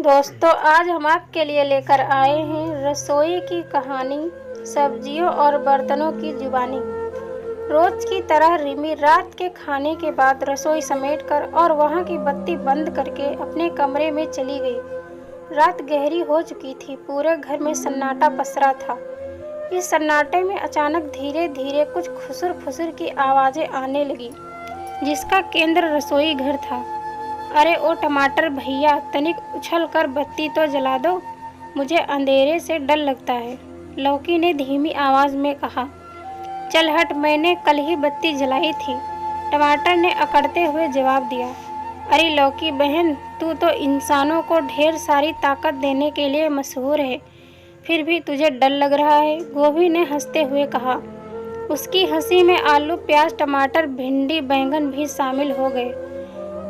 दोस्तों, आज हम आपके लिए लेकर आए हैं रसोई की कहानी, सब्जियों और बर्तनों की जुबानी। रोज की तरह रिमी रात के खाने के बाद रसोई समेटकर और वहां की बत्ती बंद करके अपने कमरे में चली गई। रात गहरी हो चुकी थी, पूरे घर में सन्नाटा पसरा था। इस सन्नाटे में अचानक धीरे धीरे कुछ खुसुर फुसुर की आवाजें आने लगी, जिसका केंद्र रसोई घर था। अरे ओ टमाटर भैया, तनिक उछल कर बत्ती तो जला दो, मुझे अंधेरे से डर लगता है, लौकी ने धीमी आवाज में कहा। चल हट, मैंने कल ही बत्ती जलाई थी, टमाटर ने अकड़ते हुए जवाब दिया। अरे लौकी बहन, तू तो इंसानों को ढेर सारी ताकत देने के लिए मशहूर है, फिर भी तुझे डर लग रहा है, गोभी ने हंसते हुए कहा। उसकी हंसी में आलू, प्याज, टमाटर, भिंडी, बैंगन भी शामिल हो गए।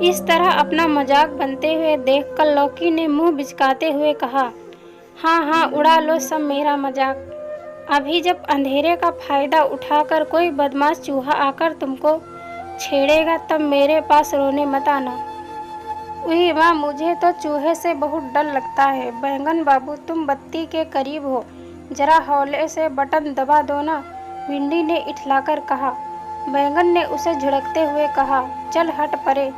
इस तरह अपना मजाक बनते हुए देखकर लौकी ने मुंह बिचकाते हुए कहा, हाँ हाँ, उड़ा लो सब मेरा मजाक। अभी जब अंधेरे का फायदा उठाकर कोई बदमाश चूहा आकर तुमको छेड़ेगा, तब मेरे पास रोने मत आना। उही माँ, मुझे तो चूहे से बहुत डर लगता है। बैंगन बाबू, तुम बत्ती के करीब हो, जरा हौले से बटन दबा दो ना, भिंडी ने इठलाकर कहा। बैंगन ने उसे झिड़कते हुए कहा, चल हट परे,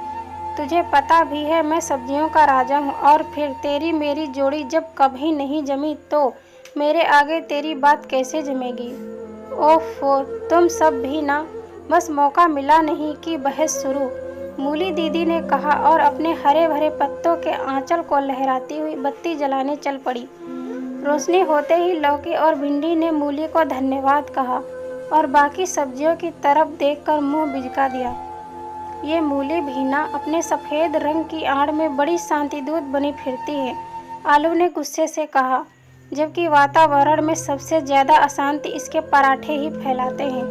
तुझे पता भी है मैं सब्जियों का राजा हूँ, और फिर तेरी मेरी जोड़ी जब कभी नहीं जमी तो मेरे आगे तेरी बात कैसे जमेगी। ओफो, तुम सब भी ना, बस मौका मिला नहीं कि बहस शुरू, मूली दीदी ने कहा और अपने हरे भरे पत्तों के आंचल को लहराती हुई बत्ती जलाने चल पड़ी। रोशनी होते ही लौकी और भिंडी ने मूली को धन्यवाद कहा और बाकी सब्जियों की तरफ देखकर मुंह बिजका दिया। ये मूली भी ना अपने सफ़ेद रंग की आड़ में बड़ी शांतिदूत बनी फिरती है, आलू ने गुस्से से कहा, जबकि वातावरण में सबसे ज़्यादा अशांति इसके पराठे ही फैलाते हैं।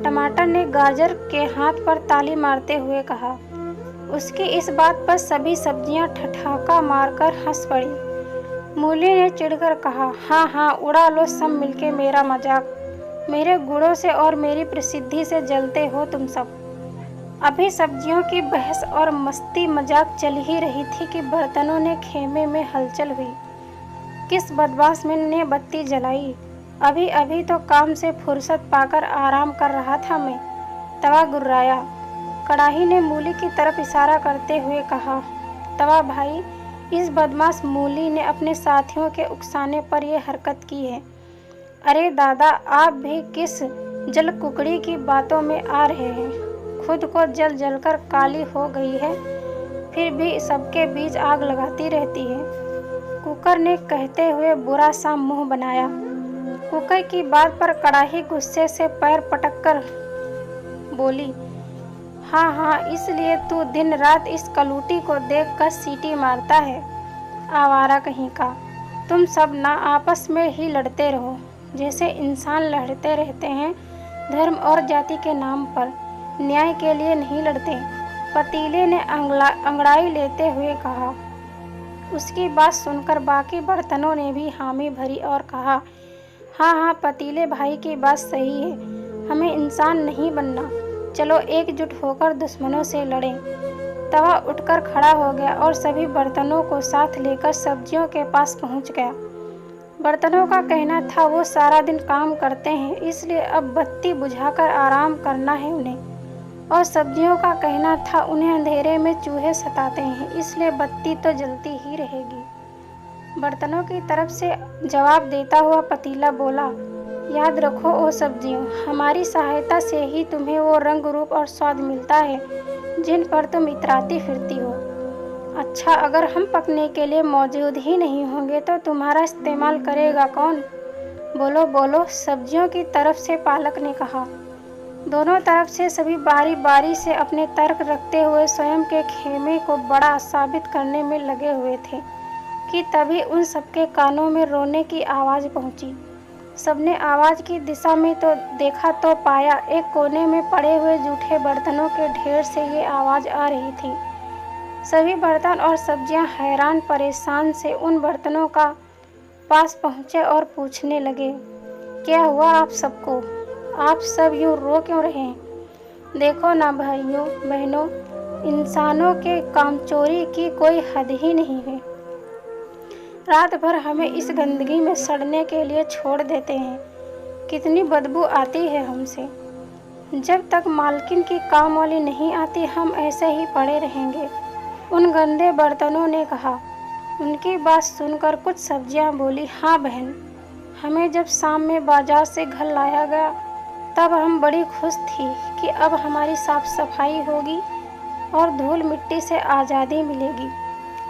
टमाटर ने गाजर के हाथ पर ताली मारते हुए कहा। उसकी इस बात पर सभी सब्जियां ठठाका मारकर हंस पड़ी। मूली ने चिढ़कर कहा, हाँ हाँ, उड़ा लो सब मिलके मेरा मजाक, मेरे गुणों से और मेरी प्रसिद्धि से जलते हो तुम सब। अभी सब्जियों की बहस और मस्ती मजाक चल ही रही थी कि बर्तनों ने खेमे में हलचल हुई। किस बदमाश ने बत्ती जलाई, अभी अभी तो काम से फुर्सत पाकर आराम कर रहा था मैं। तवा गुर्राया। कड़ाही ने मूली की तरफ इशारा करते हुए कहा, तवा भाई, इस बदमाश मूली ने अपने साथियों के उकसाने पर यह हरकत की है। अरे दादा, आप भी किस जल कुकड़ी की बातों में आ रहे हैं, खुद को जल जलकर काली हो गई है, फिर भी सबके बीच आग लगाती रहती है, कुकर ने कहते हुए बुरा सा मुंह बनाया। कुकर की बात पर कड़ाही गुस्से से पैर पटककर बोली, हाँ हाँ, इसलिए तू दिन रात इस कलूटी को देखकर सीटी मारता है, आवारा कहीं का। तुम सब ना आपस में ही लड़ते रहो, जैसे इंसान लड़ते रहते हैं, धर्म और जाति के नाम पर, न्याय के लिए नहीं लड़ते, पतीले ने अंगड़ाई लेते हुए कहा। उसकी बात सुनकर बाकी बर्तनों ने भी हामी भरी और कहा, हाँ हाँ, पतीले भाई की बात सही है, हमें इंसान नहीं बनना, चलो एकजुट होकर दुश्मनों से लड़ें। तवा उठकर खड़ा हो गया और सभी बर्तनों को साथ लेकर सब्जियों के पास पहुंच गया। बर्तनों का कहना था वो सारा दिन काम करते हैं, इसलिए अब बत्ती बुझाकर आराम करना है उन्हें, और सब्जियों का कहना था उन्हें अंधेरे में चूहे सताते हैं, इसलिए बत्ती तो जलती ही रहेगी। बर्तनों की तरफ से जवाब देता हुआ पतीला बोला, याद रखो ओ सब्जियों, हमारी सहायता से ही तुम्हें वो रंग रूप और स्वाद मिलता है जिन पर तुम इतराती फिरती हो। अच्छा, अगर हम पकने के लिए मौजूद ही नहीं होंगे तो तुम्हारा इस्तेमाल करेगा कौन? बोलो बोलो, सब्जियों की तरफ से पालक ने कहा। दोनों तरफ से सभी बारी बारी से अपने तर्क रखते हुए स्वयं के खेमे को बड़ा साबित करने में लगे हुए थे कि तभी उन सबके कानों में रोने की आवाज़ पहुंची। सबने आवाज़ की दिशा में तो देखा तो पाया एक कोने में पड़े हुए जूठे बर्तनों के ढेर से ये आवाज़ आ रही थी। सभी बर्तन और सब्जियां हैरान परेशान से उन बर्तनों का पास पहुँचे और पूछने लगे, क्या हुआ आप सबको? आप सब यूँ रो क्यों रहे? देखो ना भाइयों बहनों, इंसानों के कामचोरी की कोई हद ही नहीं है। रात भर हमें इस गंदगी में सड़ने के लिए छोड़ देते हैं। कितनी बदबू आती है हमसे। जब तक मालकिन की काम वाली नहीं आती हम ऐसे ही पड़े रहेंगे। उन गंदे बर्तनों ने कहा। उनकी बात सुनकर कुछ सब्जियां बोली, हाँ बहन, हमें जब शाम में बाजार से घर लाया गया तब हम बड़ी खुश थी कि अब हमारी साफ सफाई होगी और धूल मिट्टी से आज़ादी मिलेगी।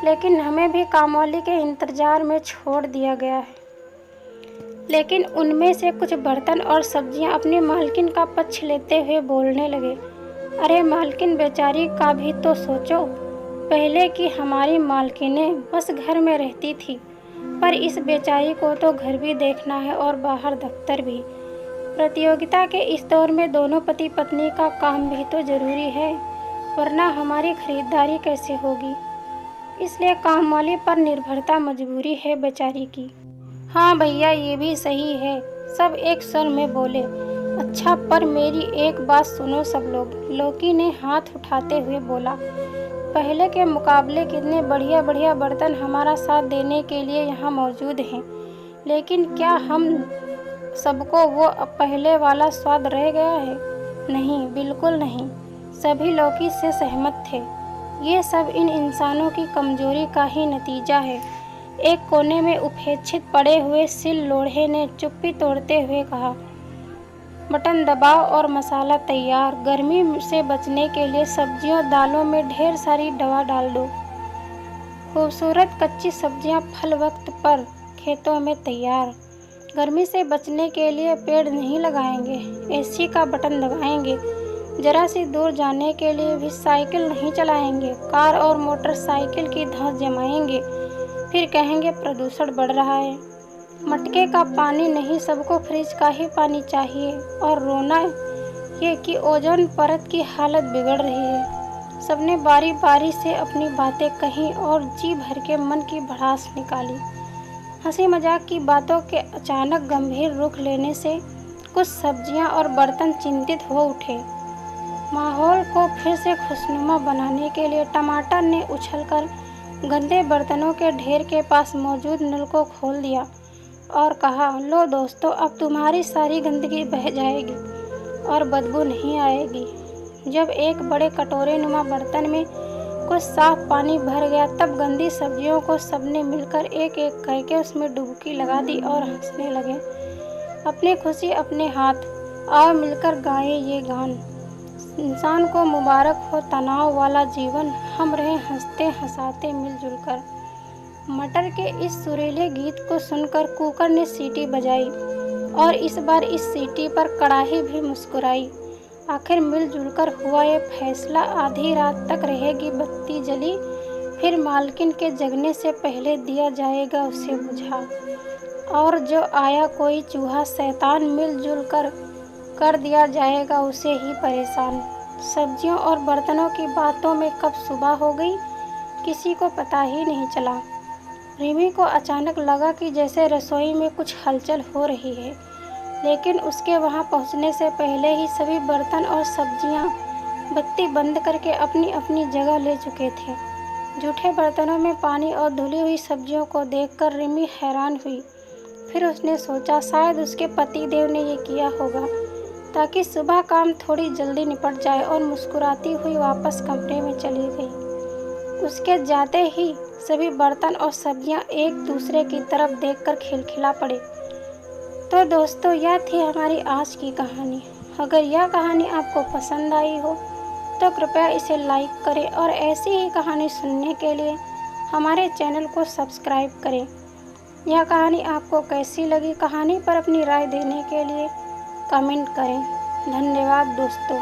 लेकिन हमें भी कामवाली के इंतज़ार में छोड़ दिया गया है। लेकिन उनमें से कुछ बर्तन और सब्जियां अपनी मालकिन का पक्ष लेते हुए बोलने लगे, अरे मालकिन बेचारी का भी तो सोचो। पहले की हमारी मालकिनें बस घर में रहती थी, पर इस बेचारी को तो घर भी देखना है और बाहर दफ्तर भी। प्रतियोगिता के इस दौर में दोनों पति पत्नी का काम भी तो ज़रूरी है, वरना हमारी खरीदारी कैसे होगी। इसलिए काम वाली पर निर्भरता मजबूरी है बेचारी की। हाँ भैया, ये भी सही है, सब एक स्वर में बोले। अच्छा, पर मेरी एक बात सुनो सब लोग, लौकी ने हाथ उठाते हुए बोला। पहले के मुकाबले कितने बढ़िया बढ़िया बर्तन हमारा साथ देने के लिए यहाँ मौजूद हैं, लेकिन क्या हम सबको वो पहले वाला स्वाद रह गया है? नहीं, बिल्कुल नहीं। सभी लौकी से सहमत थे। ये सब इन इंसानों की कमजोरी का ही नतीजा है। एक कोने में उपेक्षित पड़े हुए सिल लोढ़े ने चुप्पी तोड़ते हुए कहा, बटन दबाओ और मसाला तैयार। गर्मी से बचने के लिए सब्जियों दालों में ढेर सारी दवा डाल दो। खूबसूरत कच्ची सब्जियां फल वक्त पर खेतों में तैयार। गर्मी से बचने के लिए पेड़ नहीं लगाएंगे, एसी का बटन दबाएंगे। जरा सी दूर जाने के लिए भी साइकिल नहीं चलाएंगे, कार और मोटरसाइकिल की धौंस जमाएंगे। फिर कहेंगे प्रदूषण बढ़ रहा है। मटके का पानी नहीं, सबको फ्रिज का ही पानी चाहिए। और रोना ये कि ओजोन परत की हालत बिगड़ रही है। सबने बारी बारी से अपनी बातें कहीं और जी भर के मन की भड़ास निकाली। हंसी मजाक की बातों के अचानक गंभीर रुख लेने से कुछ सब्जियां और बर्तन चिंतित हो उठे। माहौल को फिर से खुशनुमा बनाने के लिए टमाटर ने उछलकर गंदे बर्तनों के ढेर के पास मौजूद नल को खोल दिया और कहा, लो दोस्तों, अब तुम्हारी सारी गंदगी बह जाएगी और बदबू नहीं आएगी। जब एक बड़े कटोरे नुमा बर्तन में कुछ साफ पानी भर गया तब गंदी सब्जियों को सबने मिलकर एक एक करके उसमें डुबकी लगा दी और हंसने लगे। अपनी खुशी अपने हाथ, आओ मिलकर गाएं ये गान। इंसान को मुबारक हो तनाव वाला जीवन, हम रहे हंसते हंसाते मिलजुल कर। मटर के इस सुरीले गीत को सुनकर कुकर ने सीटी बजाई और इस बार इस सीटी पर कड़ाही भी मुस्कुराई। आखिर मिलजुल कर हुआ ये फैसला, आधी रात तक रहेगी बत्ती जली, फिर मालकिन के जगने से पहले दिया जाएगा उसे बुझा। और जो आया कोई चूहा शैतान, मिलजुल कर दिया जाएगा उसे ही परेशान। सब्जियों और बर्तनों की बातों में कब सुबह हो गई किसी को पता ही नहीं चला। रिमी को अचानक लगा कि जैसे रसोई में कुछ हलचल हो रही है, लेकिन उसके वहां पहुंचने से पहले ही सभी बर्तन और सब्जियां बत्ती बंद करके अपनी अपनी जगह ले चुके थे। जूठे बर्तनों में पानी और धुली हुई सब्जियों को देखकर रिमी हैरान हुई। फिर उसने सोचा शायद उसके पति देव ने ये किया होगा ताकि सुबह काम थोड़ी जल्दी निपट जाए, और मुस्कुराती हुई वापस कमरे में चली गई। उसके जाते ही सभी बर्तन और सब्जियां एक दूसरे की तरफ देखकर खिलखिला पड़े। तो दोस्तों, यह थी हमारी आज की कहानी। अगर यह कहानी आपको पसंद आई हो तो कृपया इसे लाइक करें और ऐसी ही कहानी सुनने के लिए हमारे चैनल को सब्सक्राइब करें। यह कहानी आपको कैसी लगी, कहानी पर अपनी राय देने के लिए कमेंट करें। धन्यवाद दोस्तों।